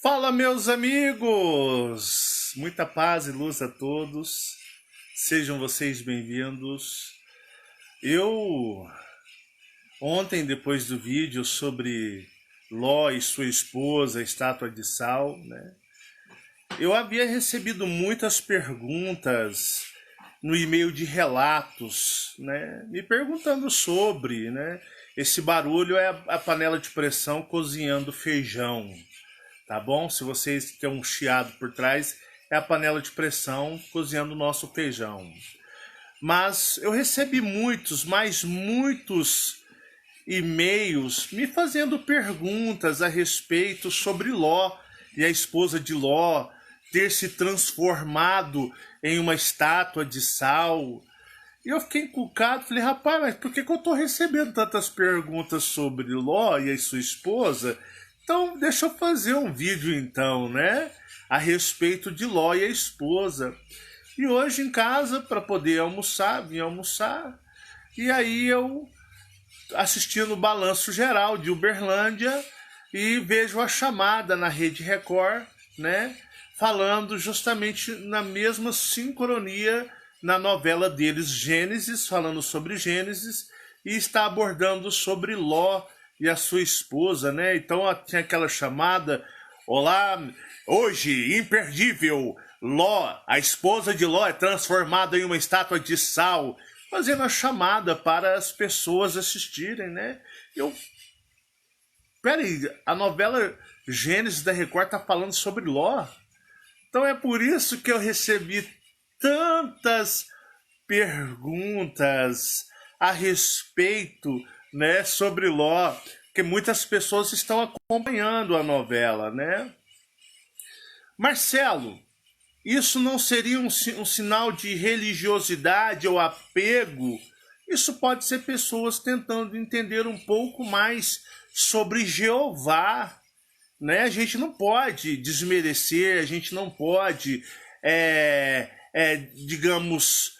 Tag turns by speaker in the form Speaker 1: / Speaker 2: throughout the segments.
Speaker 1: Fala, meus amigos! Muita paz e luz a todos. Sejam vocês bem-vindos. Eu, ontem, depois do vídeo sobre Ló e sua esposa, a estátua de sal, né? Eu havia recebido muitas perguntas no e-mail de relatos, né? Me perguntando sobre, né? Esse barulho é a panela de pressão cozinhando feijão. Tá bom? Se vocês têm um chiado por trás, é a panela de pressão cozinhando o nosso feijão. Mas eu recebi muitos e-mails me fazendo perguntas a respeito sobre Ló e a esposa de Ló ter se transformado em uma estátua de sal. E eu fiquei encucado, falei, rapaz, mas por que eu estou recebendo tantas perguntas sobre Ló e a sua esposa? Então, deixa eu fazer um vídeo então, né? A respeito de Ló e a esposa. E hoje em casa, para poder almoçar, vim almoçar. E aí eu assistindo o Balanço Geral de Uberlândia e vejo a chamada na Rede Record, né? Falando justamente na mesma sincronia na novela deles, Gênesis, falando sobre Gênesis, e está abordando sobre Ló e a sua esposa, né? Então tinha aquela chamada, olá, hoje, imperdível, Ló, a esposa de Ló é transformada em uma estátua de sal, fazendo a chamada para as pessoas assistirem, né? Peraí, a novela Gênesis da Record tá falando sobre Ló? Então é por isso que eu recebi tantas perguntas a respeito, né, sobre Ló, que muitas pessoas estão acompanhando a novela, né? Marcelo, isso não seria um sinal de religiosidade ou apego? Isso pode ser pessoas tentando entender um pouco mais sobre Jeová, né? A gente não pode desmerecer, a gente não pode, digamos,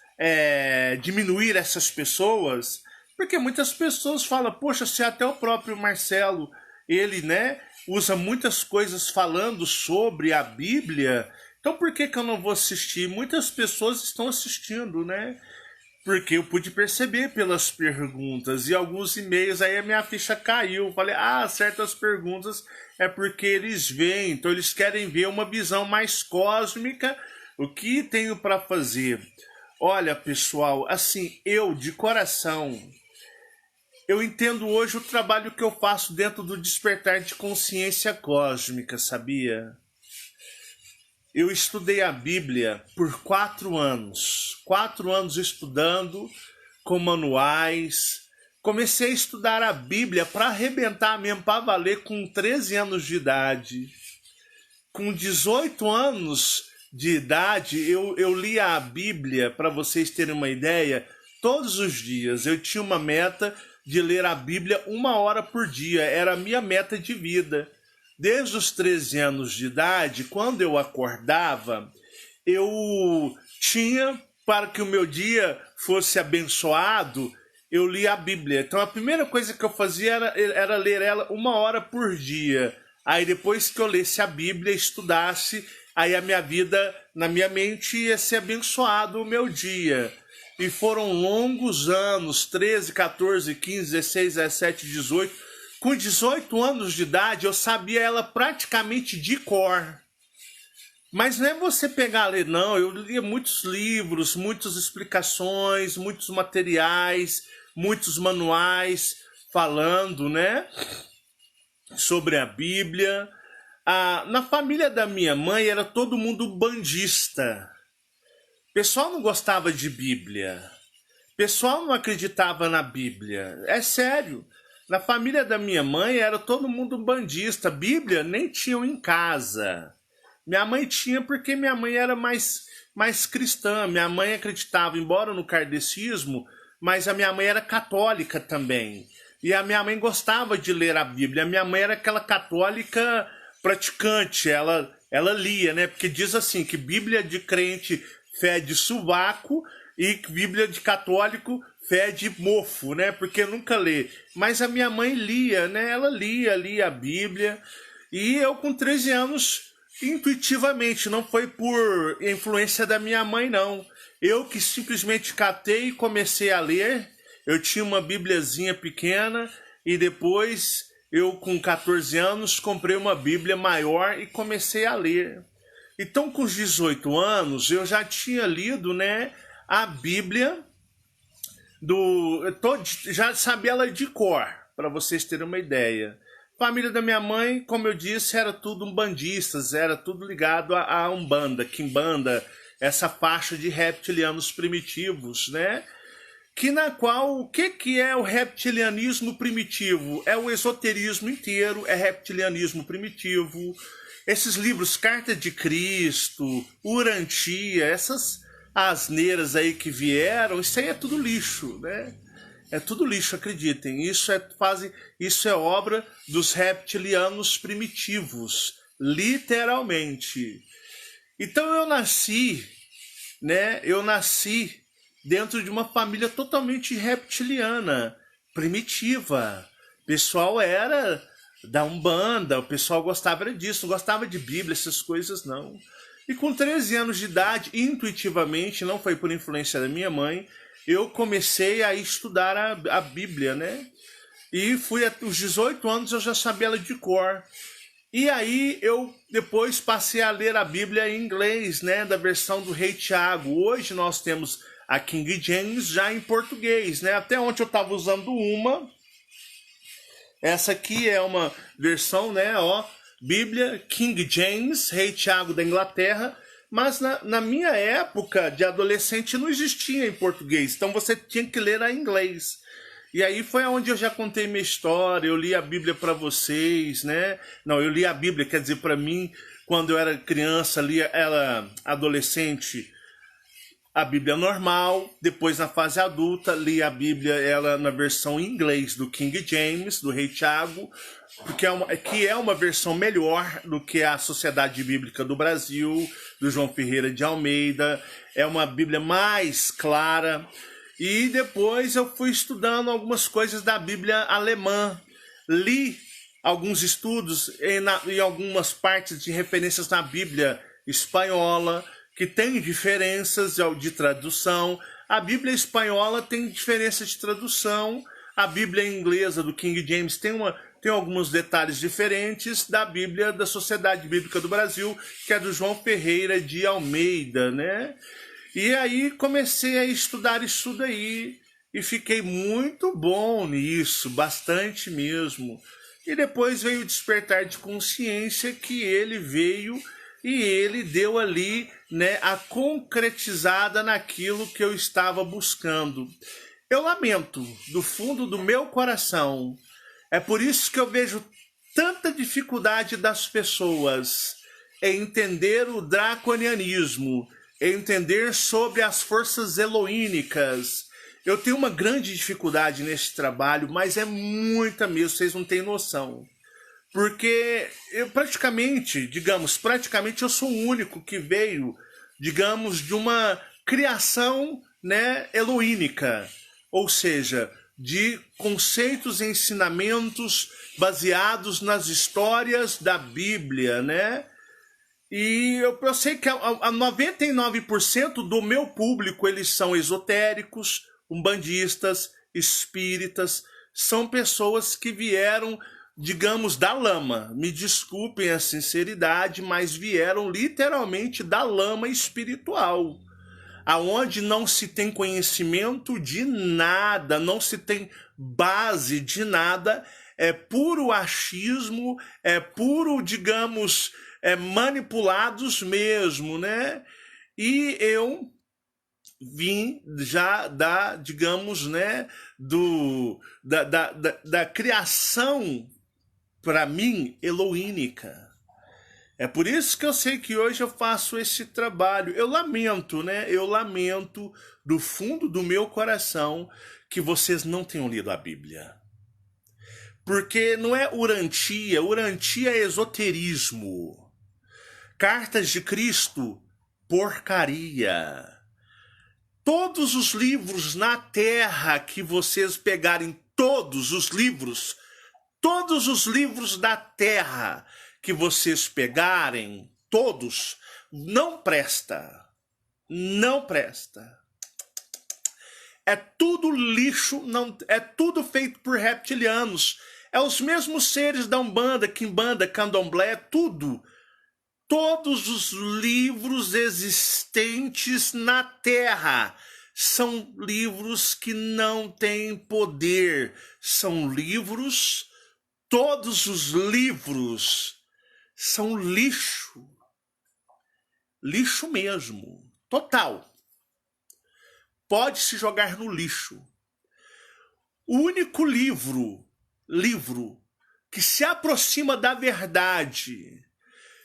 Speaker 1: diminuir essas pessoas, porque muitas pessoas falam, poxa, se até o próprio Marcelo, ele, né, usa muitas coisas falando sobre a Bíblia, então por que eu não vou assistir? Muitas pessoas estão assistindo, né? Porque eu pude perceber pelas perguntas e alguns e-mails, aí a minha ficha caiu. Falei, certas perguntas é porque eles veem, então eles querem ver uma visão mais cósmica, o que tenho para fazer. Olha, pessoal, assim, eu de coração, eu entendo hoje o trabalho que eu faço dentro do despertar de consciência cósmica, sabia? Eu estudei a Bíblia por 4 anos. 4 anos estudando, com manuais. Comecei a estudar a Bíblia para arrebentar mesmo, para valer, com 13 anos de idade. Com 18 anos de idade, eu lia a Bíblia, para vocês terem uma ideia, todos os dias. Eu tinha uma meta de ler a Bíblia 1 hora por dia. Era a minha meta de vida. Desde os 13 anos de idade, quando eu acordava, eu tinha, para que o meu dia fosse abençoado, eu lia a Bíblia. Então a primeira coisa que eu fazia era ler ela 1 hora por dia. Aí depois que eu lesse a Bíblia, estudasse, aí a minha vida, na minha mente, ia ser abençoado o meu dia. E foram longos anos, 13, 14, 15, 16, 17, 18... Com 18 anos de idade, eu sabia ela praticamente de cor. Mas não é você pegar a ler, não. Eu lia muitos livros, muitas explicações, muitos materiais, muitos manuais falando, né, sobre a Bíblia. Na família da minha mãe era todo mundo bandista. O pessoal não gostava de Bíblia. O pessoal não acreditava na Bíblia. É sério. Na família da minha mãe era todo mundo bandista. Bíblia nem tinham em casa. Minha mãe tinha porque minha mãe era mais cristã. Minha mãe acreditava, embora no kardecismo, mas a minha mãe era católica também. E a minha mãe gostava de ler a Bíblia. A minha mãe era aquela católica praticante. Ela lia, né? Porque diz assim, que Bíblia de crente fede sovaco e Bíblia de católico fede mofo, né? Porque nunca lê. Mas a minha mãe lia, né? Ela lia a Bíblia. E eu com 13 anos, intuitivamente, não foi por influência da minha mãe, não. Eu que simplesmente catei e comecei a ler. Eu tinha uma bibliazinha pequena e depois eu com 14 anos comprei uma bíblia maior e comecei a ler. Então com os 18 anos eu já tinha lido, né, a Bíblia já sabia ela de cor, para vocês terem uma ideia. Família da minha mãe, como eu disse, era tudo umbandistas, era tudo ligado a Umbanda, Quimbanda, essa faixa de reptilianos primitivos, né? Que na qual, o que é o reptilianismo primitivo? É o esoterismo inteiro, é reptilianismo primitivo. Esses livros, Carta de Cristo, Urantia, essas asneiras aí que vieram, isso aí é tudo lixo, né? É tudo lixo, acreditem. Isso é obra dos reptilianos primitivos, literalmente. Então eu nasci, né? Eu nasci dentro de uma família totalmente reptiliana, primitiva. O pessoal era da Umbanda, o pessoal gostava disso, não gostava de Bíblia, essas coisas não. E com 13 anos de idade, intuitivamente, não foi por influência da minha mãe, eu comecei a estudar a Bíblia, né? E fui aos 18 anos, eu já sabia ela de cor. E aí eu depois passei a ler a Bíblia em inglês, né? Da versão do Rei Tiago. Hoje nós temos a King James já em português, né? Até ontem eu estava usando uma. Essa aqui é uma versão, né? Ó, Bíblia King James, Rei Tiago da Inglaterra. Mas na minha época de adolescente não existia em português, então você tinha que ler em inglês. E aí foi onde eu já contei minha história, eu li a Bíblia para vocês, né? Não, eu li a Bíblia, quer dizer, para mim, quando eu era criança, lia ela adolescente, a Bíblia normal, depois na fase adulta, li a Bíblia ela na versão em inglês do King James, do Rei Tiago, que é uma versão melhor do que a Sociedade Bíblica do Brasil, do João Ferreira de Almeida, é uma Bíblia mais clara. E depois eu fui estudando algumas coisas da Bíblia alemã, li alguns estudos em algumas partes de referências na Bíblia espanhola, que tem diferenças de tradução. A Bíblia espanhola tem diferença de tradução, a Bíblia inglesa do King James tem alguns detalhes diferentes da Bíblia da Sociedade Bíblica do Brasil, que é do João Ferreira de Almeida, né? E aí comecei a estudar isso daí e fiquei muito bom nisso, bastante mesmo. E depois veio o despertar de consciência que ele veio e ele deu ali, né, a concretizada naquilo que eu estava buscando. Eu lamento do fundo do meu coração. É por isso que eu vejo tanta dificuldade das pessoas em entender o draconianismo, em entender sobre as forças eloínicas. Eu tenho uma grande dificuldade nesse trabalho, mas é muita mesmo, vocês não têm noção. Porque eu praticamente eu sou o único que veio, digamos, de uma criação, né, eloínica. Ou seja, de conceitos e ensinamentos baseados nas histórias da Bíblia, né? E eu sei que a 99% do meu público, eles são esotéricos, umbandistas, espíritas, são pessoas que vieram, digamos, da lama. Me desculpem a sinceridade, mas vieram literalmente da lama espiritual, aonde não se tem conhecimento de nada, não se tem base de nada, é puro achismo, é puro, digamos, manipulados mesmo, né? E eu vim já digamos, né, da criação, para mim, eloínica. É por isso que eu sei que hoje eu faço esse trabalho. Eu lamento, né? Eu lamento do fundo do meu coração que vocês não tenham lido a Bíblia. Porque não é urantia é esoterismo. Cartas de Cristo, porcaria. Todos os livros na Terra que vocês pegarem, todos os livros da Terra que vocês pegarem, todos, não presta. Não presta. É tudo lixo, não, é tudo feito por reptilianos. É os mesmos seres da Umbanda, Quimbanda, Candomblé, tudo. Todos os livros existentes na Terra são livros que não têm poder. São livros, todos os livros são lixo. Lixo mesmo, total. Pode se jogar no lixo. O único livro que se aproxima da verdade,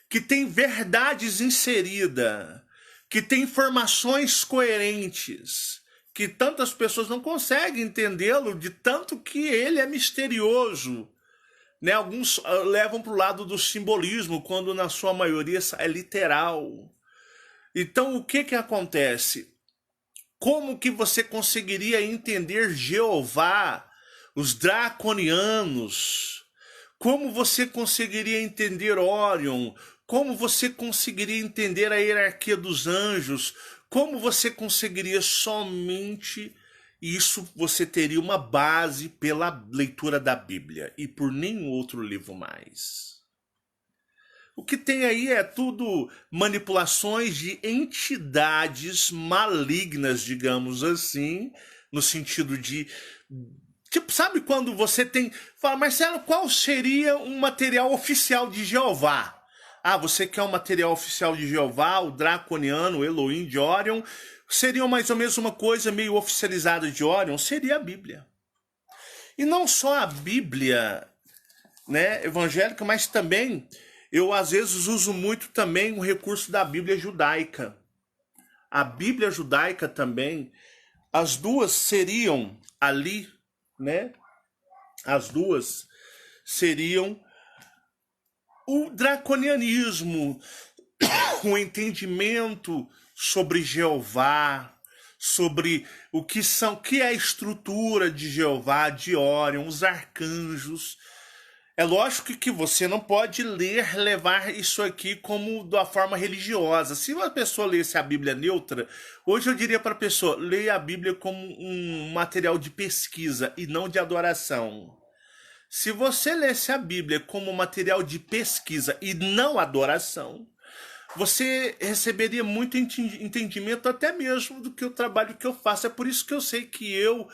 Speaker 1: que tem verdades inseridas, que tem informações coerentes, que tantas pessoas não conseguem entendê-lo, de tanto que ele é misterioso. Né? Alguns levam para o lado do simbolismo, quando na sua maioria é literal. Então o que acontece? Como que você conseguiria entender Jeová, os draconianos? Como você conseguiria entender Órion? Como você conseguiria entender a hierarquia dos anjos? Como você conseguiria somente isso? Você teria uma base pela leitura da Bíblia e por nenhum outro livro mais. O que tem aí é tudo manipulações de entidades malignas, digamos assim, no sentido de... Tipo, sabe quando você tem... Fala, Marcelo, qual seria um material oficial de Jeová? Ah, você quer um material oficial de Jeová, o draconiano, o Elohim de Órion? Seria mais ou menos uma coisa meio oficializada de Órion? Seria a Bíblia. E não só a Bíblia, né, evangélica, mas também... Eu, às vezes, uso muito também o recurso da Bíblia judaica. A Bíblia judaica também, as duas seriam ali, né? As duas seriam o draconianismo, o entendimento sobre Jeová, sobre o que é a estrutura de Jeová, de Órion, os arcanjos. É lógico que você não pode levar isso aqui como da forma religiosa. Se uma pessoa lesse a Bíblia neutra, hoje eu diria para a pessoa, leia a Bíblia como um material de pesquisa e não de adoração. Se você lesse a Bíblia como material de pesquisa e não adoração, você receberia muito entendimento até mesmo do que o trabalho que eu faço. É por isso que eu sei que eu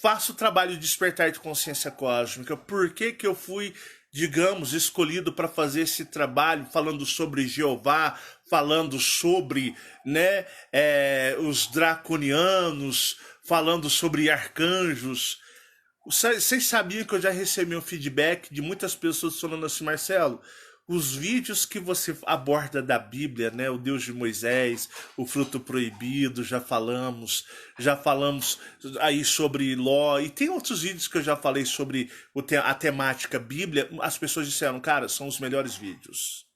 Speaker 1: faço o trabalho de despertar de consciência cósmica. Por que eu fui, digamos, escolhido para fazer esse trabalho, falando sobre Jeová, falando sobre, né, os draconianos, falando sobre arcanjos. Vocês sabiam que eu já recebi um feedback de muitas pessoas falando assim, Marcelo, os vídeos que você aborda da Bíblia, né, o Deus de Moisés, o fruto proibido, já falamos aí sobre Ló, e tem outros vídeos que eu já falei sobre a temática Bíblia, as pessoas disseram, cara, são os melhores vídeos.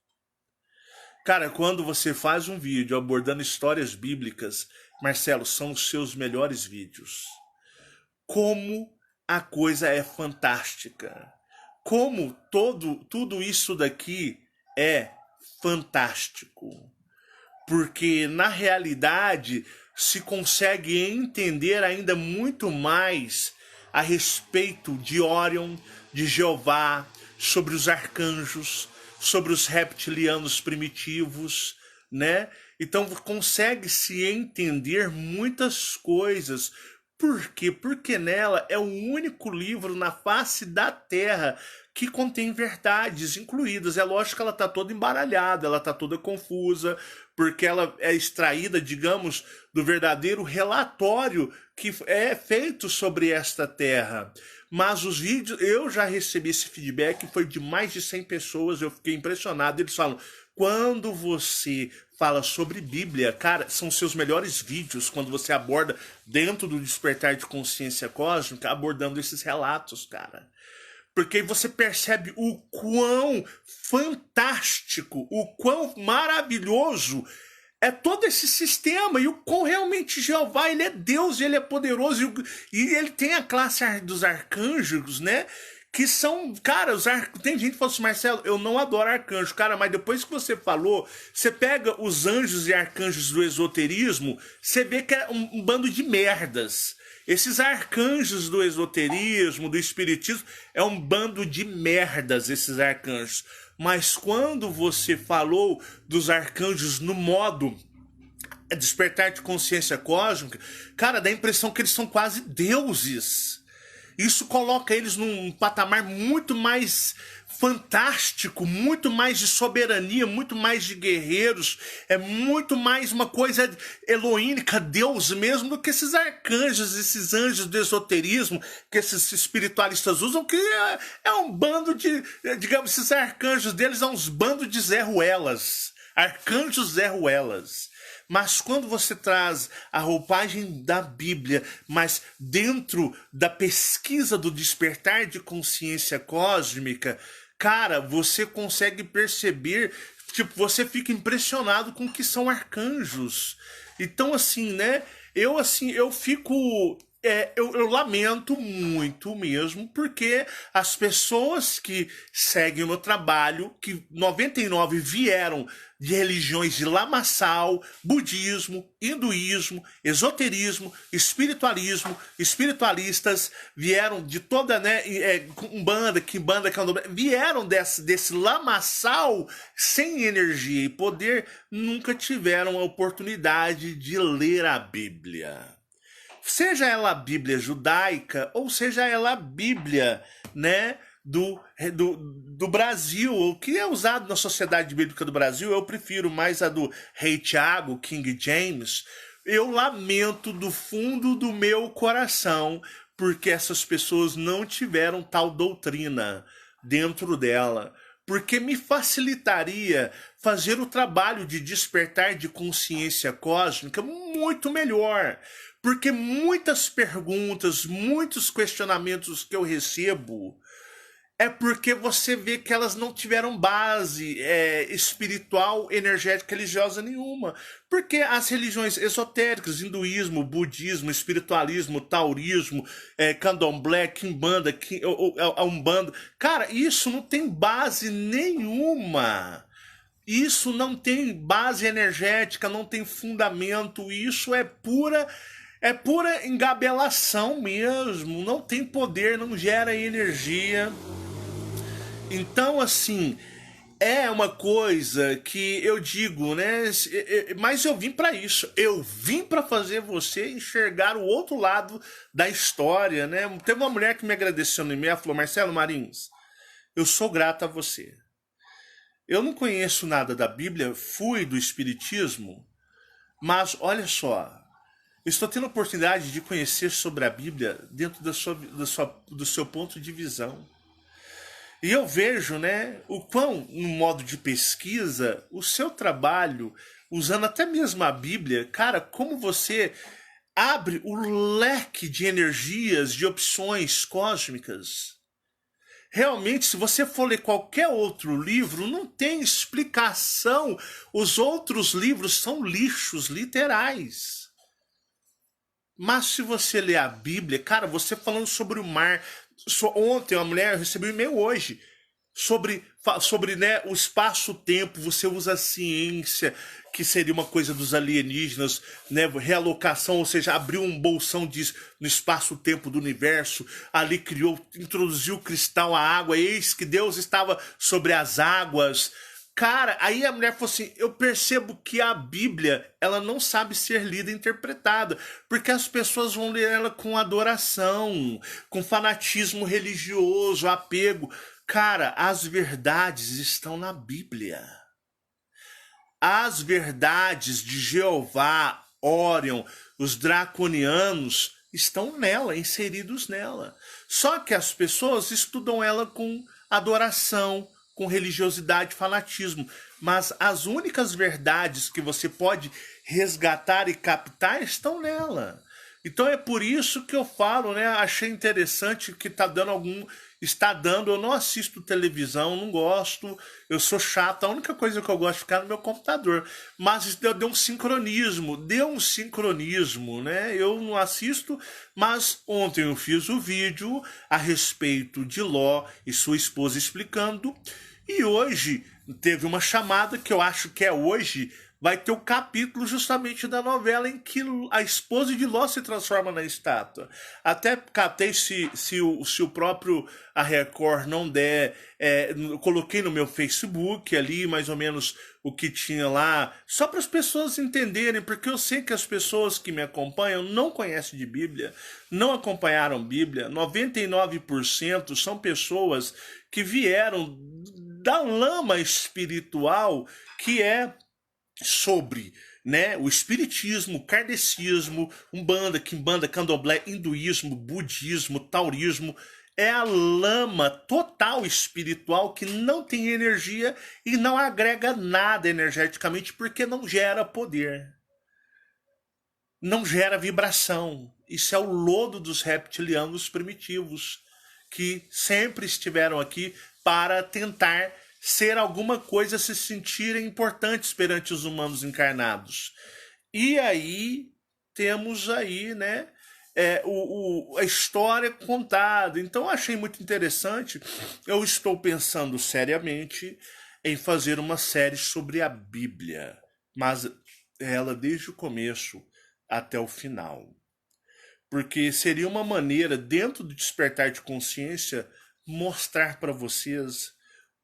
Speaker 1: Cara, quando você faz um vídeo abordando histórias bíblicas, Marcelo, são os seus melhores vídeos. Como a coisa é fantástica. Como tudo isso daqui é fantástico. Porque, na realidade, se consegue entender ainda muito mais a respeito de Órion, de Jeová, sobre os arcanjos, sobre os reptilianos primitivos, né? Então, consegue-se entender muitas coisas. Por quê? Porque nela é o único livro na face da Terra que contém verdades incluídas. É lógico que ela está toda embaralhada, ela está toda confusa, porque ela é extraída, digamos, do verdadeiro relatório que é feito sobre esta Terra. Mas os vídeos, eu já recebi esse feedback, foi de mais de 100 pessoas, eu fiquei impressionado. Eles falam, quando você fala sobre Bíblia, cara, são seus melhores vídeos quando você aborda dentro do despertar de consciência cósmica, abordando esses relatos, cara. Porque você percebe o quão fantástico, o quão maravilhoso é todo esse sistema e o quão realmente Jeová, ele é Deus, ele é poderoso e ele tem a classe dos arcanjos, né? que são, cara, tem gente que fala assim, Marcelo, eu não adoro arcanjo, cara, mas depois que você falou, você pega os anjos e arcanjos do esoterismo, você vê que é um bando de merdas. Esses arcanjos do esoterismo, do espiritismo, é um bando de merdas, esses arcanjos. Mas quando você falou dos arcanjos no modo despertar de consciência cósmica, cara, dá a impressão que eles são quase deuses. Isso coloca eles num patamar muito mais fantástico, muito mais de soberania, muito mais de guerreiros, é muito mais uma coisa eloínica, Deus mesmo, do que esses arcanjos, esses anjos do esoterismo que esses espiritualistas usam, que é um bando de, digamos, esses arcanjos deles são uns bandos de Zé Ruelas, arcanjos Zé Ruelas. Mas quando você traz a roupagem da Bíblia, mas dentro da pesquisa do despertar de consciência cósmica, cara, você consegue perceber, tipo, você fica impressionado com o que são arcanjos. Então, assim, né, eu fico... eu lamento muito mesmo, porque as pessoas que seguem o meu trabalho, que 99 vieram de religiões de lamaçal, budismo, hinduísmo, esoterismo, espiritualismo, espiritualistas, vieram de toda, né, Umbanda, Quimbanda, Candomblé, vieram desse lamaçal sem energia e poder, nunca tiveram a oportunidade de ler a Bíblia. Seja ela a Bíblia judaica ou seja ela a Bíblia, né, do Brasil, o que é usado na Sociedade Bíblica do Brasil, eu prefiro mais a do Rei Tiago, King James. Eu lamento do fundo do meu coração porque essas pessoas não tiveram tal doutrina dentro dela. Porque me facilitaria fazer o trabalho de despertar de consciência cósmica muito melhor. Porque muitas perguntas, muitos questionamentos que eu recebo é porque você vê que elas não tiveram base espiritual, energética, religiosa nenhuma. Porque as religiões esotéricas, hinduísmo, budismo, espiritualismo, taurismo, candomblé, quimbanda, a umbanda, cara, isso não tem base nenhuma. Isso não tem base energética, não tem fundamento, isso é pura engabelação mesmo, não tem poder, não gera energia. Então, assim, é uma coisa que eu digo, né? Mas eu vim para isso. Eu vim para fazer você enxergar o outro lado da história, né? Teve uma mulher que me agradeceu no e-mail, falou, Marcelo Marins, eu sou grata a você. Eu não conheço nada da Bíblia, fui do Espiritismo, mas olha só, estou tendo a oportunidade de conhecer sobre a Bíblia dentro do seu ponto de visão. E eu vejo, né, o quão, no modo de pesquisa, o seu trabalho, usando até mesmo a Bíblia, cara, como você abre o leque de energias, de opções cósmicas. Realmente, se você for ler qualquer outro livro, não tem explicação. Os outros livros são lixos literais. Mas se você ler a Bíblia, cara, você falando sobre o mar... Ontem, uma mulher, eu recebi um e-mail hoje, sobre né, o espaço-tempo, você usa a ciência, que seria uma coisa dos alienígenas, né, realocação, ou seja, abriu um bolsão no espaço-tempo do universo, ali introduziu o cristal, a água, eis que Deus estava sobre as águas. Cara, aí a mulher falou assim, eu percebo que a Bíblia, ela não sabe ser lida e interpretada, porque as pessoas vão ler ela com adoração, com fanatismo religioso, apego. Cara, as verdades estão na Bíblia. As verdades de Jeová, Órion, os draconianos, estão nela, inseridos nela. Só que as pessoas estudam ela com adoração, com religiosidade, fanatismo. Mas as únicas verdades que você pode resgatar e captar estão nela. Então é por isso que eu falo, né? Achei interessante que está dando algum está dando. Eu não assisto televisão, não gosto, eu sou chato. A única coisa que eu gosto de ficar no meu computador. Mas isso deu um sincronismo, né? Eu não assisto, mas ontem eu fiz o vídeo a respeito de Ló e sua esposa explicando. E hoje teve uma chamada que eu acho que é hoje. Vai ter o capítulo justamente da novela em que a esposa de Ló se transforma na estátua. Até catei se o próprio a Record não der. Coloquei no meu Facebook ali mais ou menos o que tinha lá, só para as pessoas entenderem, porque eu sei que as pessoas que me acompanham não conhecem de Bíblia, não acompanharam Bíblia. 99% são pessoas que vieram da lama espiritual que é sobre, né, o espiritismo, kardecismo, umbanda, quimbanda, candomblé, hinduísmo, budismo, taurismo. É a lama total espiritual que não tem energia e não agrega nada energeticamente porque não gera poder, não gera vibração. Isso é o lodo dos reptilianos primitivos que sempre estiveram aqui para tentar ser alguma coisa, se sentirem importantes perante os humanos encarnados. E aí temos aí, né, a história contada. Então eu achei muito interessante. Eu estou pensando seriamente em fazer uma série sobre a Bíblia, mas ela desde o começo até o final. Porque seria uma maneira, dentro do despertar de consciência, mostrar para vocês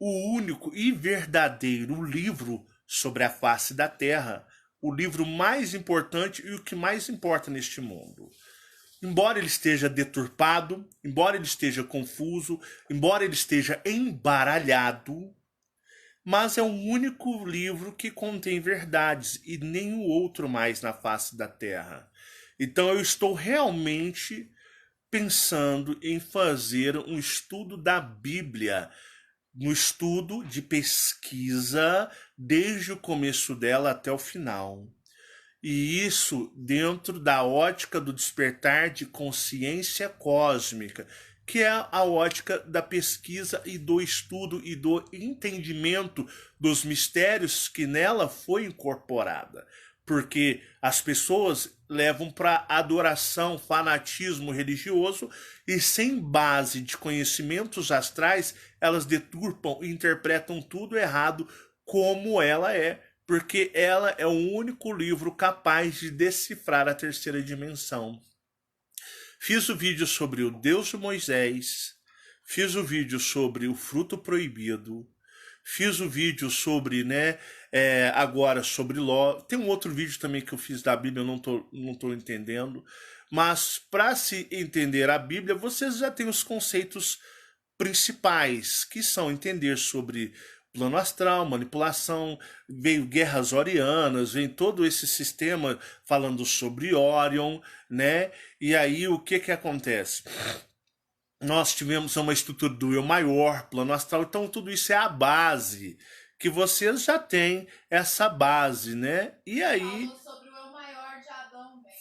Speaker 1: o único e verdadeiro livro sobre a face da Terra, o livro mais importante e o que mais importa neste mundo. Embora ele esteja deturpado, embora ele esteja confuso, embora ele esteja embaralhado, mas é o único livro que contém verdades e nenhum outro mais na face da Terra. Então eu estou realmente pensando em fazer um estudo da Bíblia, no estudo de pesquisa desde o começo dela até o final. E isso dentro da ótica do despertar de consciência cósmica, que é a ótica da pesquisa e do estudo e do entendimento dos mistérios que nela foi incorporada. Porque as pessoas levam para adoração, fanatismo religioso e sem base de conhecimentos astrais, elas deturpam e interpretam tudo errado como ela é, porque ela é o único livro capaz de decifrar a terceira dimensão. Fiz o vídeo sobre o Deus de Moisés, fiz o vídeo sobre o fruto proibido, fiz o vídeo sobre, né, agora sobre Ló. Tem um outro vídeo também que eu fiz da Bíblia, eu não tô entendendo. Mas para se entender a Bíblia, vocês já têm os conceitos principais, que são entender sobre plano astral, manipulação, veio guerras orianas, vem todo esse sistema falando sobre Orion, né? E aí o que que acontece? Nós tivemos uma estrutura do eu maior, plano astral, então tudo isso é a base, que vocês já têm essa base, né? E aí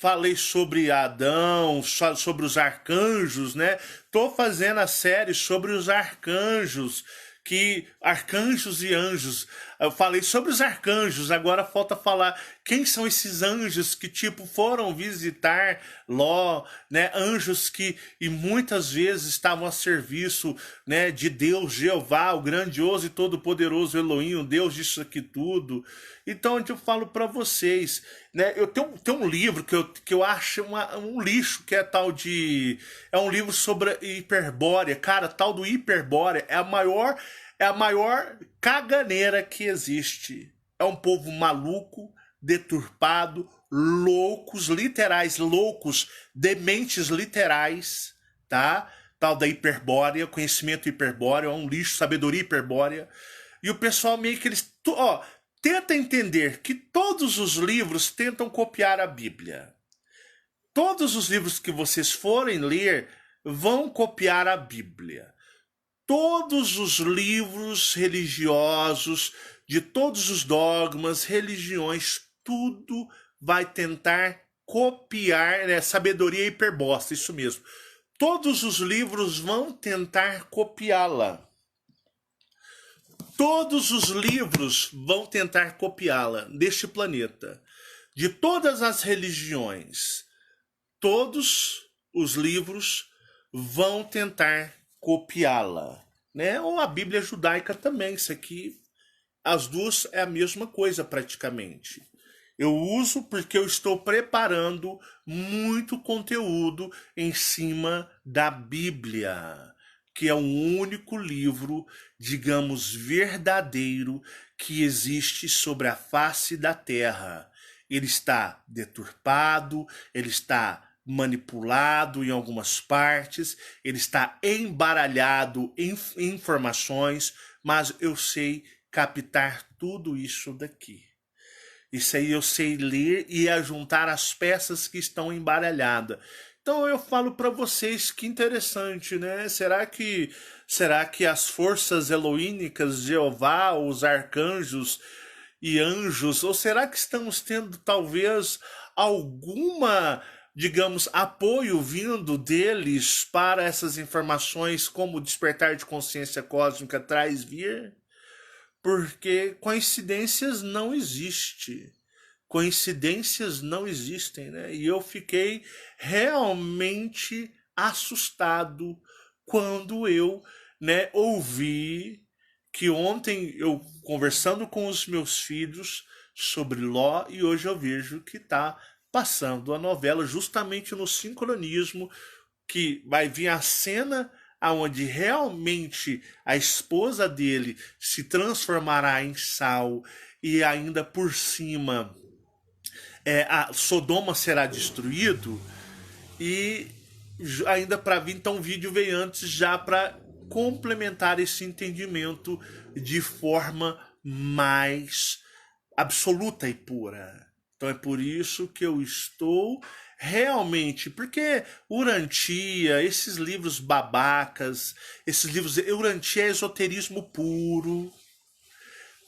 Speaker 1: falei sobre Adão, sobre os arcanjos, né? Tô fazendo a série sobre os arcanjos, que arcanjos e anjos. Eu falei sobre os arcanjos, agora falta falar quem são esses anjos que tipo foram visitar Ló, né? Anjos que e muitas vezes estavam a serviço, né, de Deus Jeová, o grandioso e todo-poderoso Elohim, o Deus disso aqui tudo. Então, onde eu falo para vocês, né? Eu tenho um livro que eu acho um lixo, que é tal de. É um livro sobre Hiperbórea. Cara, tal do Hiperbórea é a maior caganeira que existe. É um povo maluco, deturpado, loucos, literais, loucos, dementes literais, tá? Tal da hiperbórea, conhecimento hiperbóreo, é um lixo, sabedoria hiperbórea. E o pessoal meio que eles, ó, tenta entender que todos os livros tentam copiar a Bíblia. Todos os livros que vocês forem ler vão copiar a Bíblia. Todos os livros religiosos, de todos os dogmas, religiões, tudo vai tentar copiar, né? Sabedoria hiperbórea, isso mesmo. todos os livros vão tentar copiá-la. Todos os livros vão tentar copiá-la deste planeta. De todas as religiões, todos os livros vão tentar copiá-la, né? Ou a Bíblia judaica também, isso aqui, as duas é a mesma coisa praticamente. Eu uso porque eu estou preparando muito conteúdo em cima da Bíblia, que é o único livro, digamos, verdadeiro que existe sobre a face da Terra. Ele está deturpado, ele está manipulado em algumas partes, ele está embaralhado em informações, mas eu sei captar tudo isso daqui. Isso aí eu sei ler e ajuntar as peças que estão embaralhadas. Então eu falo para vocês que interessante, né? Será que as forças eloínicas, Jeová, os arcanjos e anjos, ou será que estamos tendo talvez alguma, digamos, apoio vindo deles para essas informações, como o despertar de consciência cósmica traz vir? Porque coincidências não existem. Coincidências não existem, né? E eu fiquei realmente assustado quando eu, né, ouvi que ontem eu conversando com os meus filhos sobre Ló e hoje eu vejo que está passando a novela justamente no sincronismo que vai vir a cena aonde realmente a esposa dele se transformará em sal e ainda por cima a Sodoma será destruído e ainda para vir então o vídeo veio antes já para complementar esse entendimento de forma mais absoluta e pura. Então é por isso que eu estou realmente, porque Urantia, esses livros babacas, esses livros, Urantia é esoterismo puro.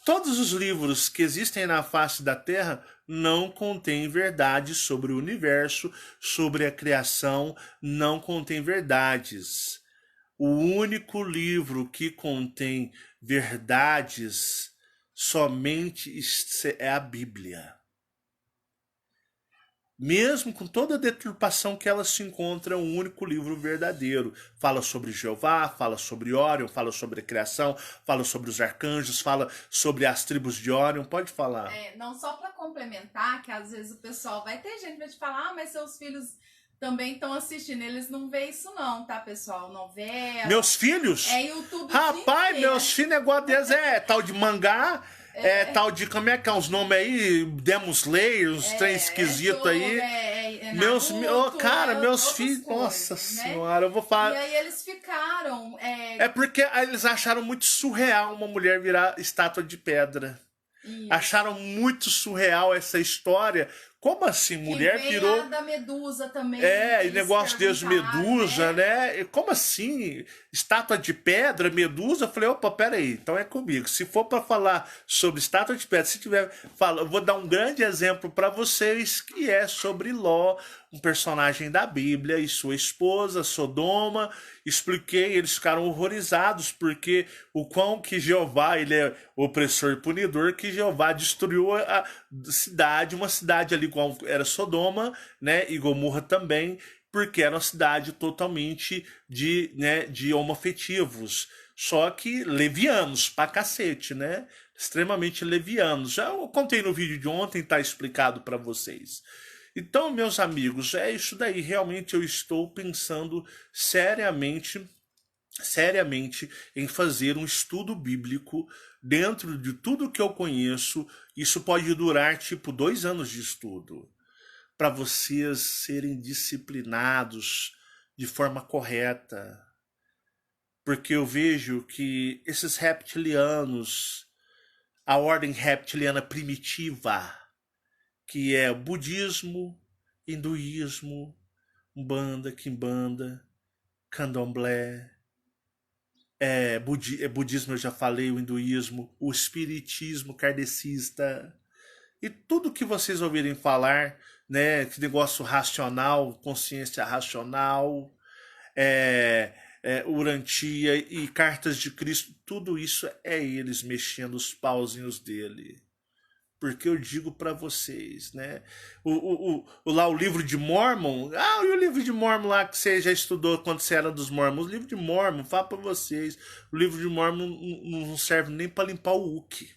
Speaker 1: Todos os livros que existem na face da Terra não contêm verdades sobre o universo, sobre a criação, não contêm verdades. O único livro que contém verdades somente é a Bíblia. Mesmo com toda a deturpação que ela se encontra, é um único livro verdadeiro. Fala sobre Jeová, fala sobre Órion, fala sobre a criação, fala sobre os arcanjos, fala sobre as tribos de Órion. Pode falar.
Speaker 2: Não só para complementar, que às vezes o pessoal vai ter gente que vai te falar, mas seus filhos também estão assistindo. Eles não vê isso não, tá, pessoal? Novela.
Speaker 1: Meus filhos?
Speaker 2: YouTube.
Speaker 1: Rapaz, meus filhos, negócio deles tal de mangá. Tal de, como é que é os nomes aí? Demon Slayer, uns trem esquisito aí. Meus filhos, nossa senhora, eu vou falar.
Speaker 2: E aí eles ficaram.
Speaker 1: É porque eles acharam muito surreal uma mulher virar estátua de pedra. Isso. Acharam muito surreal essa história. Como assim? Mulher virou.
Speaker 2: Da Medusa também.
Speaker 1: E negócio de Medusa, né? Como assim? Estátua de pedra, Medusa? Eu falei, opa, peraí, então é comigo. Se for para falar sobre estátua de pedra, se tiver. Eu vou dar um grande exemplo para vocês, que é sobre Ló, um personagem da Bíblia, e sua esposa, Sodoma. Expliquei, eles ficaram horrorizados, porque o quão que Jeová, ele é opressor e punidor, que Jeová destruiu a cidade, uma cidade ali igual era Sodoma, né, e Gomorra também, porque era uma cidade totalmente de homoafetivos, só que levianos pra cacete, né, extremamente levianos. Já eu contei no vídeo de ontem, tá explicado para vocês. Então, meus amigos, é isso daí. Realmente eu estou pensando seriamente em fazer um estudo bíblico dentro de tudo que eu conheço. Isso pode durar tipo 2 anos de estudo, para vocês serem disciplinados de forma correta. Porque eu vejo que esses reptilianos, a ordem reptiliana primitiva, que é budismo, hinduísmo, umbanda, quimbanda, candomblé, budismo eu já falei, o hinduísmo, o espiritismo kardecista, e tudo que vocês ouvirem falar, né, que negócio racional, consciência racional, Urantia e Cartas de Cristo, tudo isso é eles mexendo os pauzinhos dele. Porque eu digo para vocês, né? Lá o livro de Mormon, e o livro de Mormon lá que você já estudou quando você era dos Mormons, o livro de Mormon, fala para vocês, o livro de Mormon não serve nem para limpar o Wookie.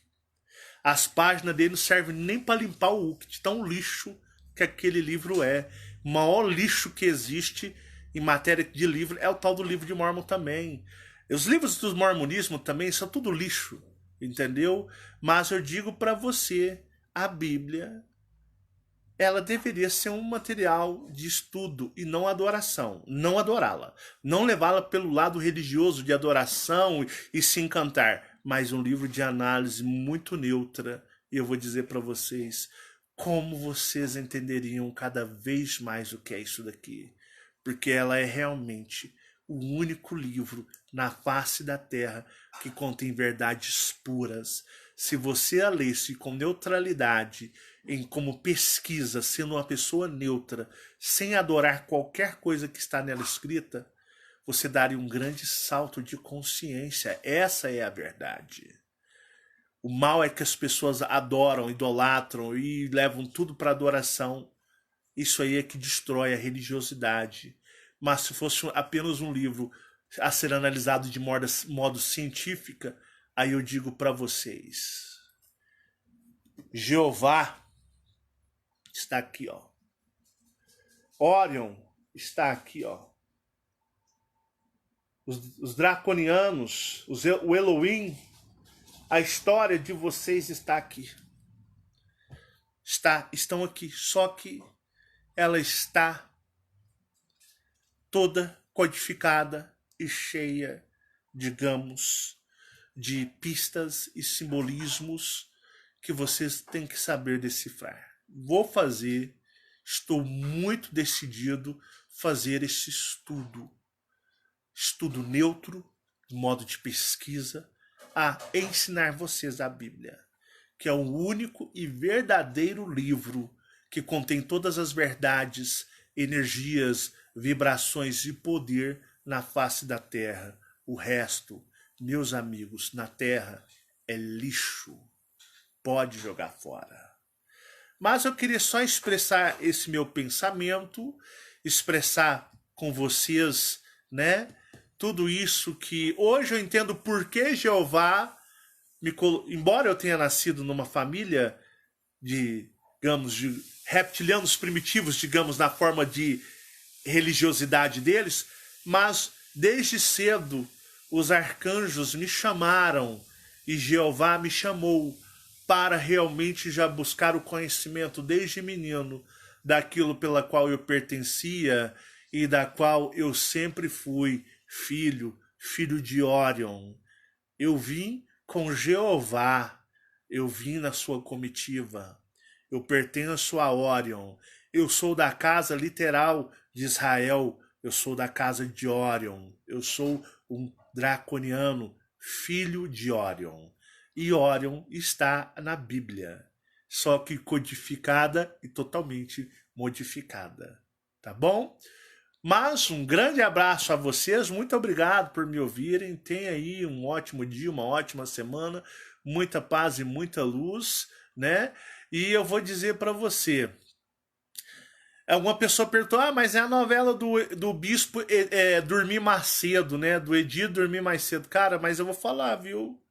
Speaker 1: As páginas dele não servem nem para limpar o Wookie, de tão lixo que aquele livro é. O maior lixo que existe em matéria de livro é o tal do livro de Mormon também. Os livros do mormonismo também são tudo lixo, entendeu? Mas eu digo para você, a Bíblia, ela deveria ser um material de estudo e não adoração. Não adorá-la. Não levá-la pelo lado religioso de adoração e se encantar. Mas um livro de análise muito neutra. E eu vou dizer para vocês como vocês entenderiam cada vez mais o que é isso daqui. Porque ela é realmente o único livro na face da terra que contém verdades puras. Se você a lesse com neutralidade, como pesquisa, sendo uma pessoa neutra, sem adorar qualquer coisa que está nela escrita, você daria um grande salto de consciência. Essa é a verdade. O mal é que as pessoas adoram, idolatram e levam tudo para adoração. Isso aí é que destrói a religiosidade. Mas se fosse apenas um livro a ser analisado de modo científica, aí eu digo para vocês, Jeová está aqui, ó. Orion está aqui, ó. Os draconianos, o Elohim, a história de vocês está aqui. Estão aqui, só que ela está toda codificada e cheia, digamos, de pistas e simbolismos que vocês têm que saber decifrar. Vou fazer, estou muito decidido fazer esse estudo neutro, modo de pesquisa, a ensinar vocês a Bíblia, que é o único e verdadeiro livro que contém todas as verdades, energias, vibrações e poder na face da terra. O resto, meus amigos, na terra é lixo. Pode jogar fora. Mas eu queria só expressar esse meu pensamento, expressar com vocês, né? Tudo isso que hoje eu entendo por que Jeová, embora eu tenha nascido numa família digamos, de reptilianos primitivos, digamos, na forma de religiosidade deles, mas desde cedo os arcanjos me chamaram e Jeová me chamou para realmente já buscar o conhecimento desde menino daquilo pela qual eu pertencia e da qual eu sempre fui filho de Orion. Eu vim com Jeová, eu vim na sua comitiva, eu pertenço a Orion, eu sou da casa literal de Israel, eu sou da casa de Orion, eu sou um draconiano, filho de Orion. E Orion está na Bíblia, só que codificada e totalmente modificada, tá bom? Mas um grande abraço a vocês, muito obrigado por me ouvirem, tenha aí um ótimo dia, uma ótima semana, muita paz e muita luz, né? E eu vou dizer para você, alguma pessoa perguntou, mas é a novela do Bispo Dormir Mais Cedo, né? Do Edir Dormir Mais Cedo. Cara, mas eu vou falar, viu?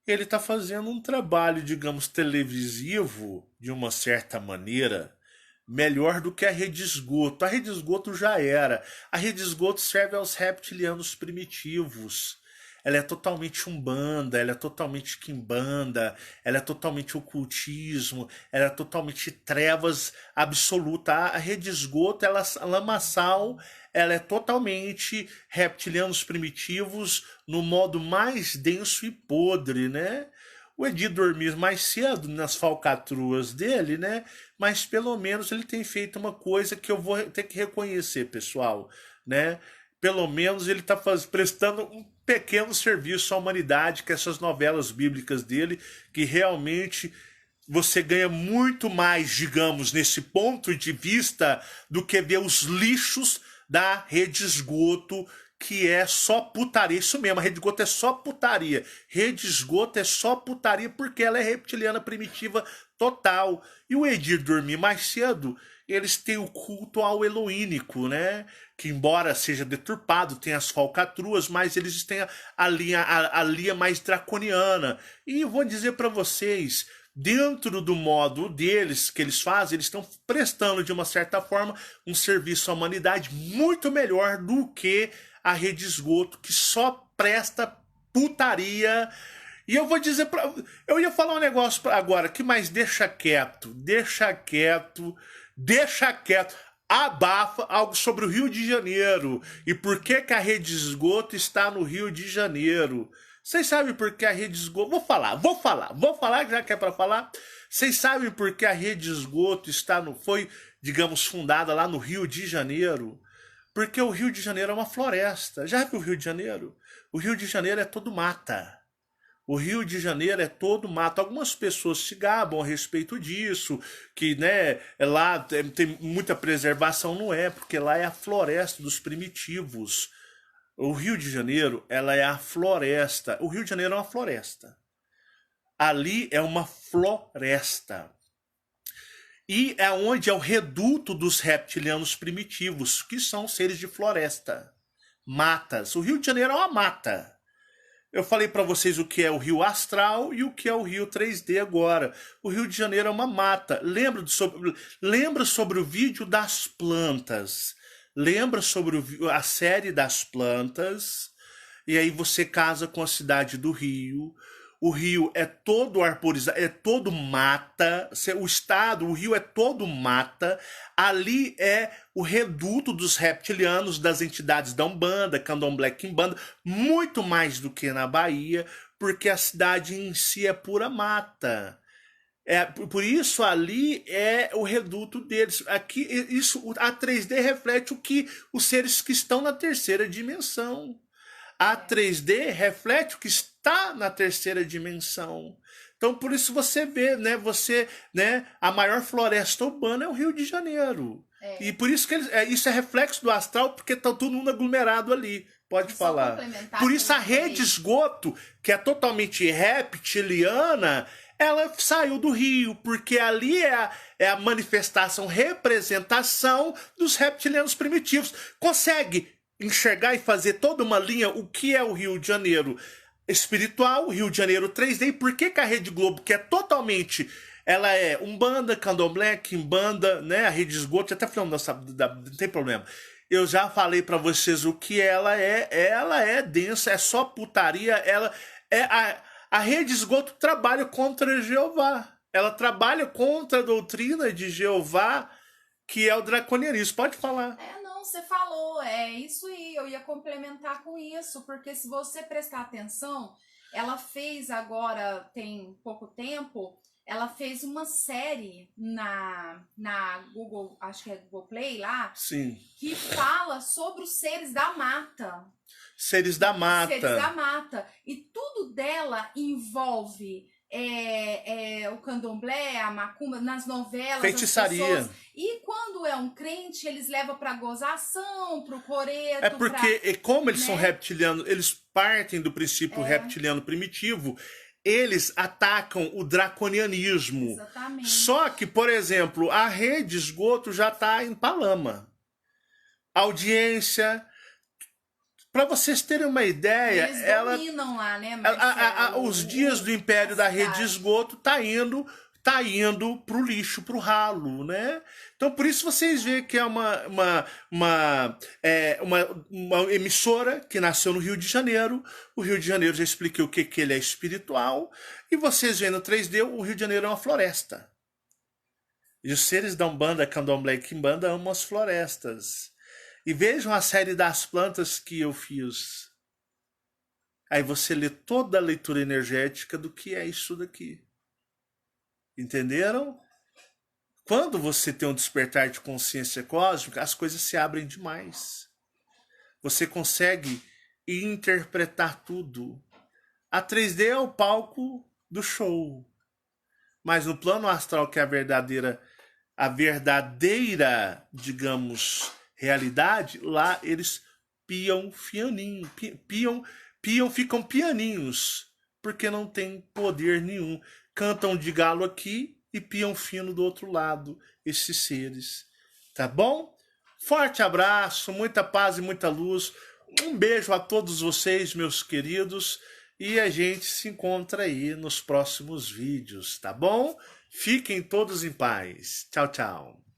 Speaker 1: Ele tá fazendo um trabalho, digamos, televisivo, de uma certa maneira, melhor do que a Rede Esgoto. A Rede Esgoto já era. A Rede Esgoto serve aos reptilianos primitivos. Ela é totalmente umbanda, ela é totalmente quimbanda, ela é totalmente ocultismo, ela é totalmente trevas absoluta. A Rede Esgoto, ela lamaçal, ela é totalmente reptilianos primitivos no modo mais denso e podre, né? O Edir dormir mais cedo nas falcatruas dele, né? Mas pelo menos ele tem feito uma coisa que eu vou ter que reconhecer, pessoal, né? Pelo menos ele está prestando um pequeno serviço à humanidade com essas novelas bíblicas dele, que realmente você ganha muito mais, digamos, nesse ponto de vista, do que ver os lixos da rede esgoto, que é só putaria. Isso mesmo, a rede esgoto é só putaria. Rede esgoto é só putaria porque ela é reptiliana primitiva total. E o Edir dormir mais cedo, eles têm o culto ao Elohínico, né? Que embora seja deturpado, tem as falcatruas, mas eles têm a linha mais draconiana. E vou dizer para vocês, dentro do modo deles, que eles fazem, eles estão prestando, de uma certa forma, um serviço à humanidade muito melhor do que a rede esgoto, que só presta putaria. E eu vou dizer eu ia falar um negócio agora, que mais deixa quieto, abafa algo sobre o Rio de Janeiro. E por que que a rede esgoto está no Rio de Janeiro? Vocês sabem por que a rede esgoto... Vou falar, já que é para falar. Vocês sabem por que a rede esgoto foi, digamos, fundada lá no Rio de Janeiro? Porque o Rio de Janeiro é uma floresta. Já viu o Rio de Janeiro? O Rio de Janeiro é todo mata. O Rio de Janeiro é todo mato. Algumas pessoas se gabam a respeito disso, que né, lá tem muita preservação. Não é, porque lá é a floresta dos primitivos. O Rio de Janeiro, ela é a floresta. O Rio de Janeiro é uma floresta. Ali é uma floresta. E é onde é o reduto dos reptilianos primitivos, que são seres de floresta. Matas. O Rio de Janeiro é uma mata. Eu falei para vocês o que é o Rio Astral e o que é o Rio 3D agora. O Rio de Janeiro é uma mata. Lembra sobre o vídeo das plantas. Lembra sobre a série das plantas. E aí você casa com a cidade do Rio. O Rio é todo arborizado, é todo mata. O Rio é todo mata. Ali é o reduto dos reptilianos, das entidades da Umbanda, Candomblé, Quimbanda, muito mais do que na Bahia, porque a cidade em si é pura mata. Por isso ali é o reduto deles. Aqui, a 3D reflete os seres que estão na terceira dimensão. A 3D reflete o que está na terceira dimensão. Então, por isso você vê, a maior floresta urbana é o Rio de Janeiro. E por isso que isso é reflexo do astral, porque está todo mundo aglomerado ali. Pode falar. Por isso a rede esgoto, que é totalmente reptiliana, ela saiu do Rio, porque ali é a manifestação, representação dos reptilianos primitivos. Consegue enxergar e fazer toda uma linha o que é o Rio de Janeiro espiritual, o Rio de Janeiro 3D, e por que a Rede Globo, que é totalmente, ela é Umbanda, Candomblé, Quimbanda, né, a Rede Esgoto, até falando não tem problema. Eu já falei para vocês o que ela é densa, é só putaria, a Rede Esgoto trabalha contra Jeová, ela trabalha contra a doutrina de Jeová, que é o draconianismo. Pode falar.
Speaker 2: Você falou, é isso aí, eu ia complementar com isso, porque se você prestar atenção, ela fez agora, tem pouco tempo, ela fez uma série na Google, acho que é Google Play lá,
Speaker 1: sim,
Speaker 2: que fala sobre os seres da mata.
Speaker 1: Seres da mata.
Speaker 2: Seres da mata. E tudo dela envolve o candomblé, a macumba, nas novelas,
Speaker 1: feitiçaria.
Speaker 2: E quando é um crente, eles levam pra gozação, pro coreto.
Speaker 1: É porque, como eles são reptilianos, eles partem do princípio reptiliano primitivo, eles atacam o draconianismo.
Speaker 2: Exatamente.
Speaker 1: Só que, por exemplo, a rede esgoto já está em Palama. Audiência. Para vocês terem uma ideia,
Speaker 2: eles dominam lá, né, Marcelo?
Speaker 1: Os dias do império da rede esgoto tá indo pro lixo, pro ralo, né? Então por isso vocês veem que é uma emissora que nasceu no Rio de Janeiro. O Rio de Janeiro, já expliquei o que ele é espiritual, e vocês veem no 3D, o Rio de Janeiro é uma floresta. E os seres da Umbanda, Candomblé e Quimbanda amam as florestas. E vejam a série das plantas que eu fiz. Aí você lê toda a leitura energética do que é isso daqui. Entenderam? Quando você tem um despertar de consciência cósmica, as coisas se abrem demais. Você consegue interpretar tudo. A 3D é o palco do show. Mas no plano astral, que é a verdadeira, digamos, realidade, lá eles piam fianinho, piam, ficam pianinhos, porque não tem poder nenhum. Cantam de galo aqui e piam fino do outro lado, esses seres. Tá bom? Forte abraço, muita paz e muita luz. Um beijo a todos vocês, meus queridos. E a gente se encontra aí nos próximos vídeos, tá bom? Fiquem todos em paz. Tchau, tchau.